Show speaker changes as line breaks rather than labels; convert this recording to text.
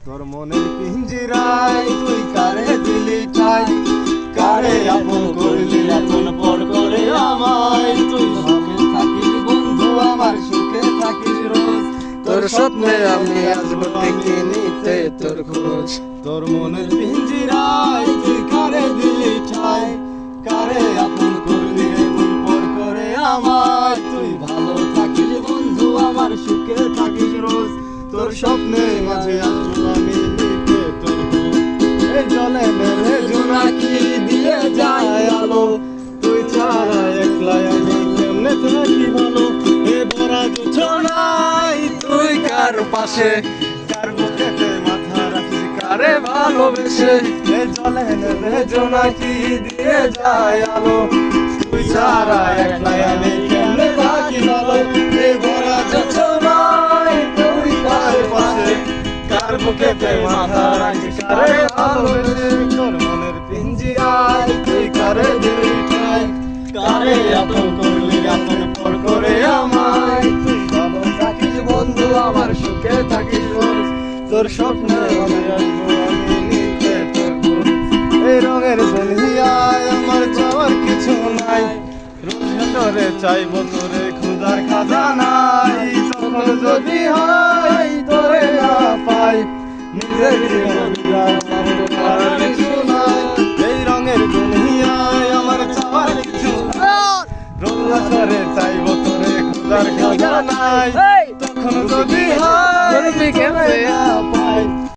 তোর মনের পিঞ্জিরায় তুই কারে দিলি ঠাই, কারে আপন করলি আপন পর করে আমায়। তুই সুখে থাকিস বন্ধু আমার সুখে থাকিস রোজ,
তোর স্বপ্নে আমি আসবো থেকে নিতে তোর খোঁজ।
তোর মনের পিঞ্জিরায় তুই কারে দিলি ঠাই, কারে আপন করলি এমন পর করে আমায়। তুই ভালো থাকিস বন্ধু আমার সুখে থাকিস রোজ, তোর স্বপ্নের মাঝে আসবো আমি নিতে তোর খোঁজ। এই জলে মেরে জোনাকি দিয়ে যায় আলো, তুই ছাড়া একলা আমি কেমনে থাকি ভালো। এ ভরা জোছনায় তুই কার পাশে, কার বুকেতে মাথা রাখিস কারে ভালোবেসে। এ জলে মেরে জোনাকি দিয়ে যায় আলো, তুই ছাড়া একলা আমি কেমনে থাকি ভালো। এ ভরা জোছনায় তুই কার পাশে, কার বুকেতে মাথা রাখিস কারে ভালোবেসে। তোর মনের পিঞ্জিরায় তুই কারে দিলি ঠাই, কারে আপন করলি আপন পর করে আমায়। তুই ভালো থাকিস বন্ধু আমার সুখে থাকিস রোজ, তোর স্বপ্নে আমি আসবো আমি নিতে তোর খোঁজ। এই রঙের দুনিয়ায় আমার চাওয়ার কিছু নাই, রোজ ভেতরে চাইবো তোরে খুদার খাজানাই। তখন যদি হয় তোরে না পাই, নিজের জীবন যায় আমার তো করার কিছু নাই। এই রঙের দুনিয়ায় আমার চাওয়ার কিছু নাই, রোজ ভেতরে চাইবো তোরে খুদার খাজানাই।